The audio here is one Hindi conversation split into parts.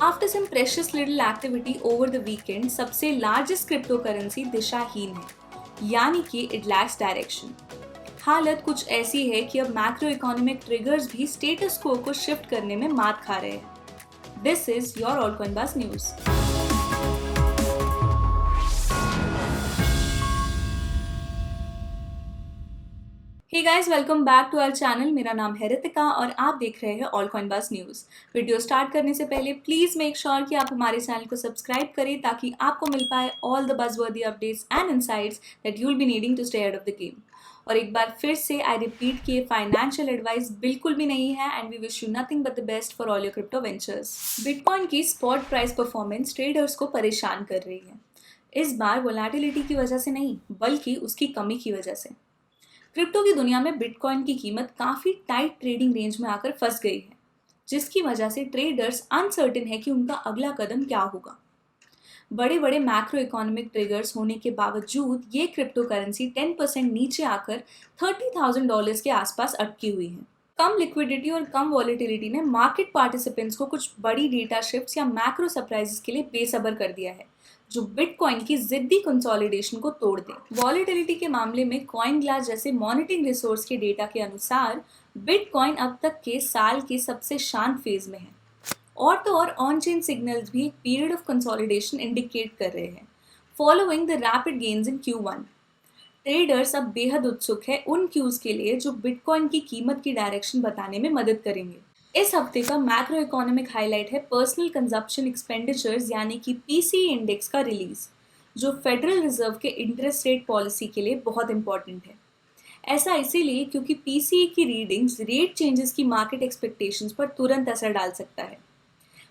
After some precious little activity over the weekend, सबसे largest cryptocurrency दिशाहीन है, यानी कि it lacks direction। हालत कुछ ऐसी है कि अब मैक्रो इकोनॉमिक ट्रिगर्स भी स्टेटस को शिफ्ट करने में मात खा रहे हैं। This is your altcoin buzz news. Hey guys, welcome back to our channel. मेरा नाम है रितिका और आप देख रहे हैं altcoin buzz news. Video start करने से पहले प्लीज़ मेक श्योर कि आप हमारे चैनल को सब्सक्राइब करें ताकि आपको मिल पाए all the buzzworthy updates and insights that you will be needing to stay ahead of the game. और एक बार फिर से आई रिपीट कि ये फाइनेंशियल एडवाइस बिल्कुल भी नहीं है and we wish you nothing but the best for all your crypto ventures. Bitcoin की स्पॉट प्राइस परफॉर्मेंस ट्रेडर्स को परेशान कर रही है। इस बार वोलेटिलिटी की वजह से नहीं, बल्कि उसकी कमी की वजह से। क्रिप्टो की दुनिया में बिटकॉइन की कीमत काफ़ी टाइट ट्रेडिंग रेंज में आकर फंस गई है, जिसकी वजह से ट्रेडर्स अनसर्टेन है कि उनका अगला कदम क्या होगा। बड़े बड़े मैक्रो इकोनॉमिक ट्रिगर्स होने के बावजूद ये क्रिप्टो करेंसी 10% नीचे आकर $30,000 के आसपास अटकी हुई है। कम लिक्विडिटी और कम वॉलेटिलिटी ने मार्केट पार्टिसिपेंट्स को कुछ बड़ी डेटा शिफ्ट्स या मैक्रो सरप्राइजेस के लिए बेसब्र कर दिया है, जो बिटकॉइन की जिद्दी कंसोलिडेशन को तोड़ दे। वॉलेटिलिटी के मामले में कॉइन ग्लास जैसे मॉनिटरिंग रिसोर्स के डेटा के अनुसार बिटकॉइन अब तक के साल के सबसे शांत फेज में है। और तो और ऑन चेन सिग्नल्स भी एक पीरियड ऑफ कंसोलिडेशन इंडिकेट कर रहे हैं, following the rapid gains in Q1। Traders अब बेहद उत्सुक है उन क्यूज के लिए जो बिटकॉइन की कीमत की डायरेक्शन बताने में मदद करेंगे। इस हफ्ते का मैक्रो इकोनॉमिक हाईलाइट है पर्सनल कंजप्शन एक्सपेंडिचर्स यानी कि PCE इंडेक्स का रिलीज, जो फेडरल रिजर्व के इंटरेस्ट रेट पॉलिसी के लिए बहुत इंपॉर्टेंट है। ऐसा इसीलिए क्योंकि PCE की रीडिंग्स रेट चेंजेस की मार्केट एक्सपेक्टेशंस पर तुरंत असर डाल सकता है।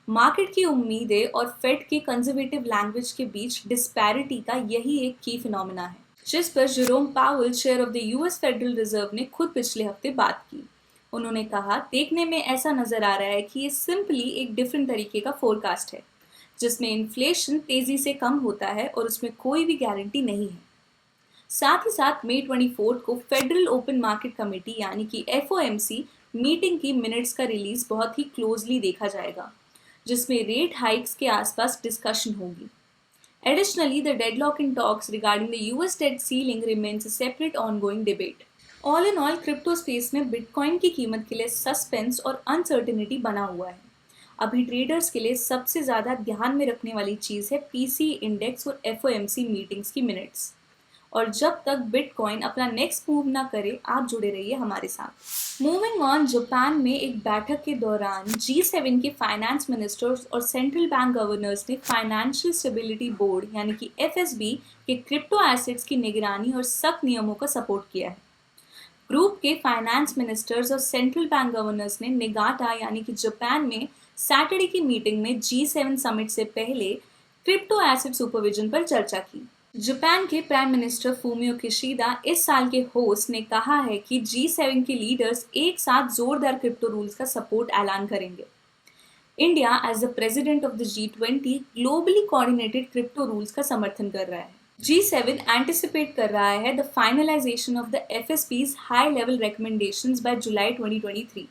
मार्केट की उम्मीदें और फेड के कंजर्वेटिव लैंग्वेज के बीच डिस्पैरिटी का यही एक की फिनोमेना है, जिस पर Jerome Powell, chair of the US federal reserve, ने खुद पिछले हफ्ते बात की। उन्होंने कहा, देखने में ऐसा नजर आ रहा है कि ये सिंपली एक डिफरेंट तरीके का फोरकास्ट है, जिसमें इन्फ्लेशन तेजी से कम होता है और उसमें कोई भी गारंटी नहीं है। साथ ही साथ मई 24 को फेडरल ओपन मार्केट कमेटी यानी कि FOMC मीटिंग की मिनट्स का रिलीज बहुत ही क्लोजली देखा जाएगा, जिसमें रेट हाइक्स के आसपास डिस्कशन होगी। Additionally, the deadlock in talks regarding the US debt ceiling remains a separate ongoing debate. All in all, crypto space में बिटकॉइन की कीमत के लिए सस्पेंस और अनसर्टेनिटी बना हुआ है। अभी ट्रेडर्स के लिए सबसे ज़्यादा ध्यान में रखने वाली चीज़ है PCE इंडेक्स और FOMC मीटिंग्स की मिनट्स। और जब तक बिटकॉइन अपना नेक्स्ट मूव ना करे, आप जुड़े रहिए हमारे साथ। मूविंग ऑन, जापान में एक बैठक के दौरान G7 के फाइनेंस मिनिस्टर्स और सेंट्रल बैंक गवर्नर्स ने फाइनेंशियल स्टेबिलिटी बोर्ड यानी कि FSB के क्रिप्टो एसेट्स की निगरानी और सख्त नियमों का सपोर्ट किया है। ग्रुप के फाइनेंस मिनिस्टर्स और सेंट्रल बैंक गवर्नर्स ने निगाटा यानी कि जापान में सैटरडे की मीटिंग में G7 समिट से पहले क्रिप्टो एसेट सुपरविजन पर चर्चा की। जापान के प्राइम मिनिस्टर फूमियो किशिदा, इस साल के होस्ट, ने कहा है कि G7 के लीडर्स एक साथ जोरदार क्रिप्टो रूल्स का सपोर्ट ऐलान करेंगे। India as the president of the G20 globally coordinated crypto rules का समर्थन कर रहा है। G7 एंटिसिपेट कर रहा है the finalisation of the FSB's high level recommendations by July 2023।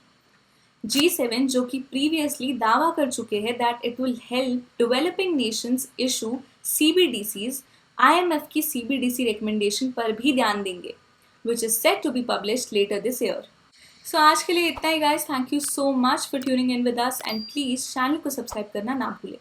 G7 जो कि प्रीवियसली दावा कर चुके हैं that it will help developing nations issue CBDCs, IMF की CBDC रिकमेंडेशन पर भी ध्यान देंगे, which is set to be published later this year. So आज के लिए इतना ही guys. Thank you so much for tuning in with us and please channel को सब्सक्राइब करना ना भूलें।